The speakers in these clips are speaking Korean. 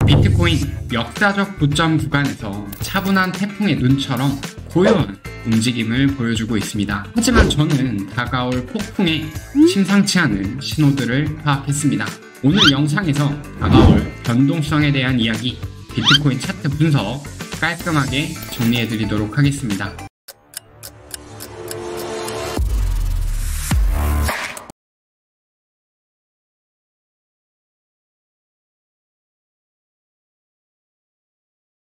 비트코인 역사적 고점 구간에서 차분한 태풍의 눈처럼 고요한 움직임을 보여주고 있습니다. 하지만 저는 다가올 폭풍에 심상치 않은 신호들을 파악했습니다. 오늘 영상에서 다가올 변동성에 대한 이야기, 비트코인 차트 분석 깔끔하게 정리해드리도록 하겠습니다.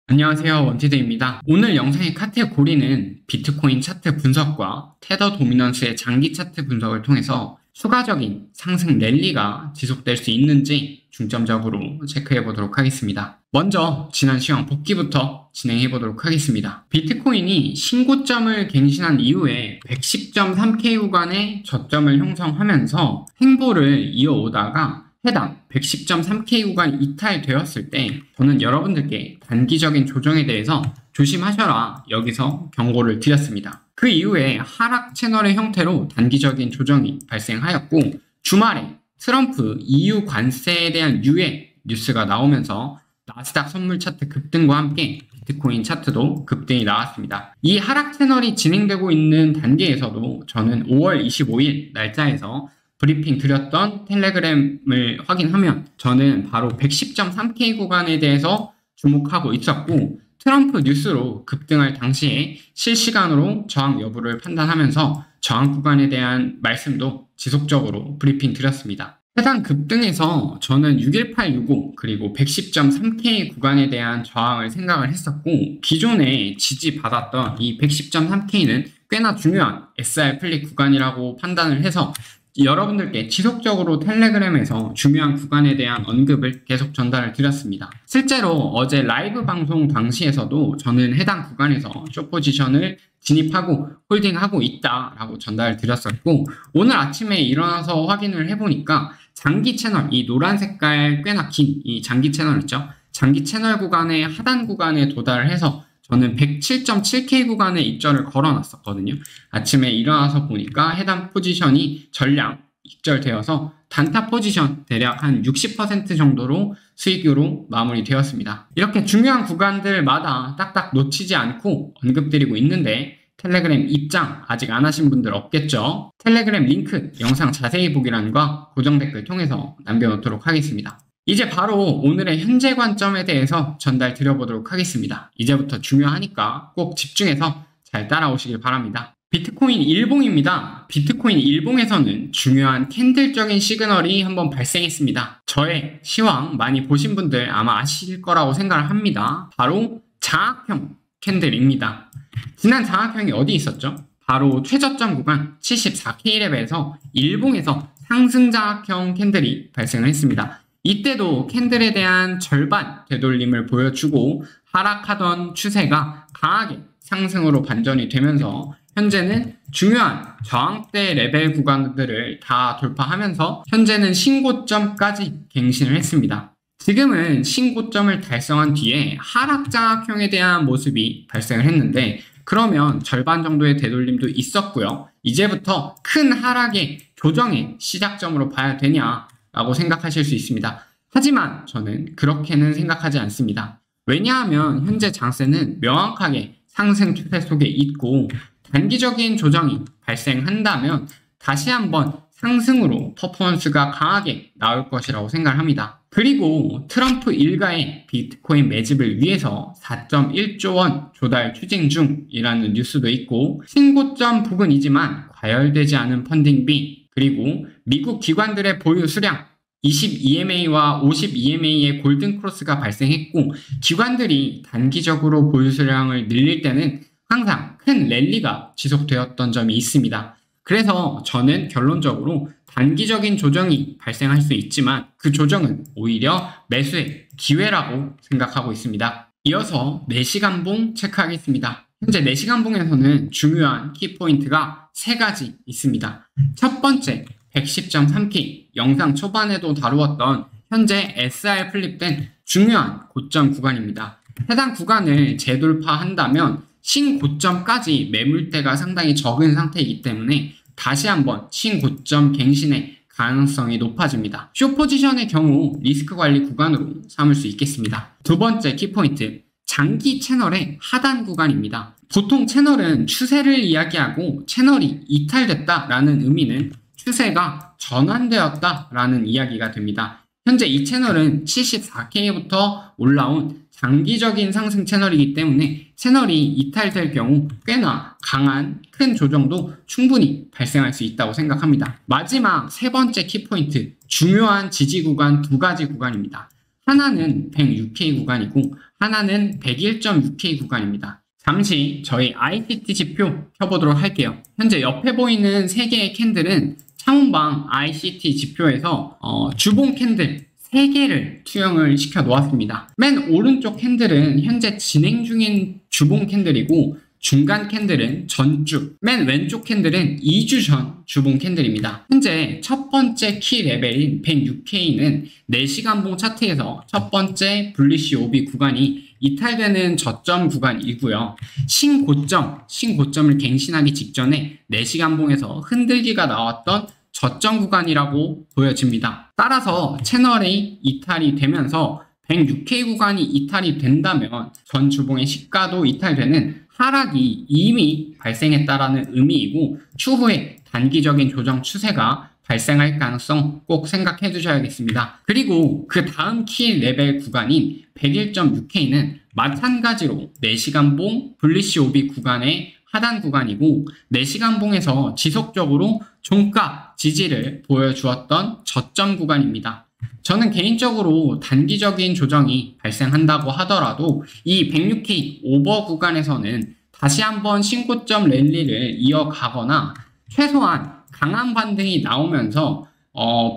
안녕하세요, 원티드입니다. 오늘 영상의 카테고리는 비트코인 차트 분석과 테더 도미넌스의 장기 차트 분석을 통해서 추가적인 상승 랠리가 지속될 수 있는지 중점적으로 체크해 보도록 하겠습니다. 먼저 지난 시황 복귀부터 진행해 보도록 하겠습니다. 비트코인이 신고점을 갱신한 이후에 110.3K 구간의 저점을 형성하면서 행보를 이어오다가 해당 110.3K 구간이 이탈되었을 때 저는 여러분들께 단기적인 조정에 대해서 조심하셔라 여기서 경고를 드렸습니다. 그 이후에 하락 채널의 형태로 단기적인 조정이 발생하였고, 주말에 트럼프 EU 관세에 대한 유예 뉴스가 나오면서 나스닥 선물 차트 급등과 함께 비트코인 차트도 급등이 나왔습니다. 이 하락 채널이 진행되고 있는 단계에서도 저는 5월 25일 날짜에서 브리핑 드렸던 텔레그램을 확인하면 저는 바로 110.3K 구간에 대해서 주목하고 있었고, 트럼프 뉴스로 급등할 당시에 실시간으로 저항 여부를 판단하면서 저항 구간에 대한 말씀도 지속적으로 브리핑 드렸습니다. 해당 급등에서 저는 61865 그리고 110.3K 구간에 대한 저항을 생각을 했었고, 기존에 지지받았던 이 110.3K는 꽤나 중요한 SR 플립 구간이라고 판단을 해서 여러분들께 지속적으로 텔레그램에서 중요한 구간에 대한 언급을 계속 전달을 드렸습니다. 실제로 어제 라이브 방송 당시에서도 저는 해당 구간에서 숏 포지션을 진입하고 홀딩하고 있다라고 전달을 드렸었고, 오늘 아침에 일어나서 확인을 해보니까 장기 채널, 이 노란 색깔 꽤나 긴 이 장기 채널 있죠? 장기 채널 구간의 하단 구간에 도달을 해서 저는 107.7K 구간에 입절을 걸어놨었거든요. 아침에 일어나서 보니까 해당 포지션이 전량 입절되어서 단타 포지션 대략 한 60% 정도로 수익으로 마무리되었습니다. 이렇게 중요한 구간들마다 딱딱 놓치지 않고 언급드리고 있는데, 텔레그램 입장 아직 안 하신 분들 없겠죠? 텔레그램 링크 영상 자세히 보기란과 고정 댓글 통해서 남겨놓도록 하겠습니다. 이제 바로 오늘의 현재 관점에 대해서 전달 드려보도록 하겠습니다. 이제부터 중요하니까 꼭 집중해서 잘 따라오시길 바랍니다. 비트코인 일봉입니다. 비트코인 일봉에서는 중요한 캔들적인 시그널이 한번 발생했습니다. 저의 시황 많이 보신 분들 아마 아실 거라고 생각을 합니다. 바로 장악형 캔들입니다. 지난 장악형이 어디 있었죠? 바로 최저점 구간 74K 레벨에서 일봉에서 상승 장악형 캔들이 발생을 했습니다. 이때도 캔들에 대한 절반 되돌림을 보여주고 하락하던 추세가 강하게 상승으로 반전이 되면서 현재는 중요한 저항대 레벨 구간들을 다 돌파하면서 현재는 신고점까지 갱신을 했습니다. 지금은 신고점을 달성한 뒤에 하락 장악형에 대한 모습이 발생을 했는데, 그러면 절반 정도의 되돌림도 있었고요. 이제부터 큰 하락의 조정의 시작점으로 봐야 되냐 라고 생각하실 수 있습니다. 하지만 저는 그렇게는 생각하지 않습니다. 왜냐하면 현재 장세는 명확하게 상승 추세 속에 있고, 단기적인 조정이 발생한다면 다시 한번 상승으로 퍼포먼스가 강하게 나올 것이라고 생각합니다. 그리고 트럼프 일가의 비트코인 매집을 위해서 4.1조 원 조달 추진 중이라는 뉴스도 있고, 신고점 부근이지만 과열되지 않은 펀딩비, 그리고 미국 기관들의 보유 수량 22EMA와 52EMA의 골든 크로스가 발생했고, 기관들이 단기적으로 보유 수량을 늘릴 때는 항상 큰 랠리가 지속되었던 점이 있습니다. 그래서 저는 결론적으로 단기적인 조정이 발생할 수 있지만 그 조정은 오히려 매수의 기회라고 생각하고 있습니다. 이어서 4시간봉 체크하겠습니다. 현재 4시간봉에서는 중요한 키포인트가 3가지 있습니다. 첫 번째, 110.3K, 영상 초반에도 다루었던 현재 SR 플립된 중요한 고점 구간입니다. 해당 구간을 재돌파한다면 신고점까지 매물대가 상당히 적은 상태이기 때문에 다시 한번 신고점 갱신의 가능성이 높아집니다. 숏 포지션의 경우 리스크 관리 구간으로 삼을 수 있겠습니다. 두 번째 키포인트, 장기 채널의 하단 구간입니다. 보통 채널은 추세를 이야기하고 채널이 이탈됐다라는 의미는 추세가 전환되었다라는 이야기가 됩니다. 현재 이 채널은 74K부터 올라온 장기적인 상승 채널이기 때문에 채널이 이탈될 경우 꽤나 강한 큰 조정도 충분히 발생할 수 있다고 생각합니다. 마지막 세 번째 키포인트, 중요한 지지 구간 두 가지 구간입니다. 하나는 106K 구간이고 하나는 101.6K 구간입니다. 잠시 저희 ICT 지표 켜보도록 할게요. 현재 옆에 보이는 3개의 캔들은 창원방 ICT 지표에서 주봉 캔들 3개를 투영을 시켜 놓았습니다. 맨 오른쪽 캔들은 현재 진행 중인 주봉 캔들이고 중간 캔들은 전주, 맨 왼쪽 캔들은 2주 전 주봉 캔들입니다. 현재 첫 번째 키 레벨인 106K는 4시간봉 차트에서 첫 번째 불리시 오비 구간이 이탈되는 저점 구간이고요. 신고점을 갱신하기 직전에 4시간봉에서 흔들기가 나왔던 저점 구간이라고 보여집니다. 따라서 채널이 이탈이 되면서 106K 구간이 이탈이 된다면 전 주봉의 시가도 이탈되는 하락이 이미 발생했다라는 의미이고 추후에 단기적인 조정 추세가 발생할 가능성 꼭 생각해 두셔야겠습니다. 그리고 그 다음 키 레벨 구간인 101.6K는 마찬가지로 4시간봉 불리시 오비 구간의 하단 구간이고 4시간봉에서 지속적으로 종가 지지를 보여주었던 저점 구간입니다. 저는 개인적으로 단기적인 조정이 발생한다고 하더라도 이 106K 오버 구간에서는 다시 한번 신고점 랠리를 이어가거나 최소한 강한 반등이 나오면서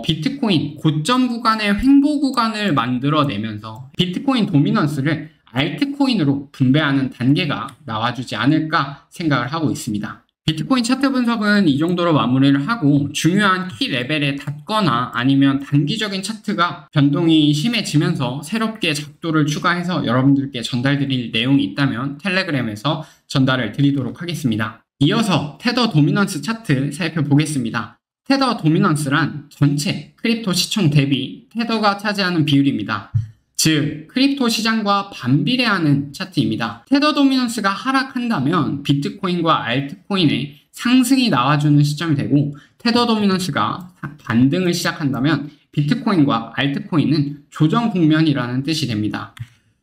비트코인 고점 구간의 횡보 구간을 만들어내면서 비트코인 도미넌스를 알트코인으로 분배하는 단계가 나와주지 않을까 생각을 하고 있습니다. 비트코인 차트 분석은 이 정도로 마무리를 하고 중요한 키 레벨에 닿거나 아니면 단기적인 차트가 변동이 심해지면서 새롭게 작도를 추가해서 여러분들께 전달드릴 내용이 있다면 텔레그램에서 전달을 드리도록 하겠습니다. 이어서 테더 도미넌스 차트 살펴보겠습니다. 테더 도미넌스란 전체 크립토 시총 대비 테더가 차지하는 비율입니다. 즉 크립토 시장과 반비례하는 차트입니다. 테더 도미넌스가 하락한다면 비트코인과 알트코인의 상승이 나와주는 시점이 되고 테더 도미넌스가 반등을 시작한다면 비트코인과 알트코인은 조정 국면이라는 뜻이 됩니다.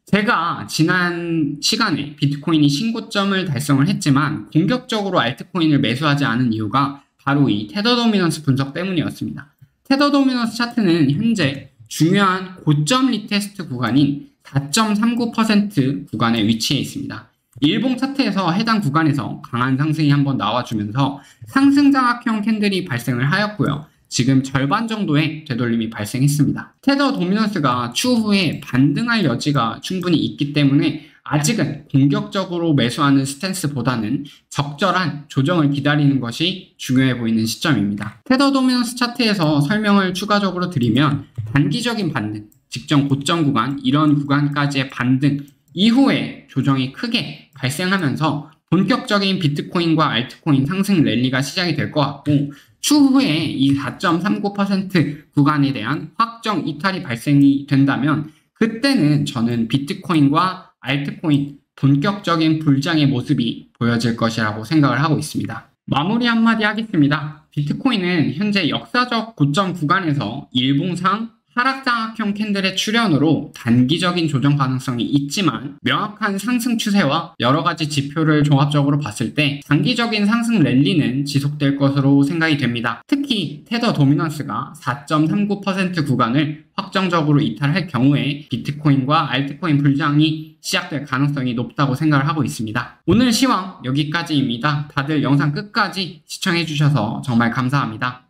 제가 지난 시간에 비트코인이 신고점을 달성을 했지만 공격적으로 알트코인을 매수하지 않은 이유가 바로 이 테더 도미넌스 분석 때문이었습니다. 테더 도미넌스 차트는 현재 중요한 고점 리테스트 구간인 4.39% 구간에 위치해 있습니다. 일봉 차트에서 해당 구간에서 강한 상승이 한번 나와주면서 상승장악형 캔들이 발생을 하였고요. 지금 절반 정도의 되돌림이 발생했습니다. 테더 도미넌스가 추후에 반등할 여지가 충분히 있기 때문에 아직은 공격적으로 매수하는 스탠스보다는 적절한 조정을 기다리는 것이 중요해 보이는 시점입니다. 테더 도미넌스 차트에서 설명을 추가적으로 드리면 단기적인 반등, 직전 고점 구간, 이런 구간까지의 반등 이후에 조정이 크게 발생하면서 본격적인 비트코인과 알트코인 상승 랠리가 시작이 될 것 같고 추후에 이 4.39% 구간에 대한 확정 이탈이 발생이 된다면 그때는 저는 비트코인과 알트코인 본격적인 불장의 모습이 보여질 것이라고 생각을 하고 있습니다. 마무리 한마디 하겠습니다. 비트코인은 현재 역사적 고점 구간에서 일봉상 하락장악형 캔들의 출현으로 단기적인 조정 가능성이 있지만 명확한 상승 추세와 여러가지 지표를 종합적으로 봤을 때 장기적인 상승 랠리는 지속될 것으로 생각이 됩니다. 특히 테더 도미넌스가 4.39% 구간을 확정적으로 이탈할 경우에 비트코인과 알트코인 불장이 시작될 가능성이 높다고 생각을 하고 있습니다. 오늘 시황 여기까지입니다. 다들 영상 끝까지 시청해주셔서 정말 감사합니다.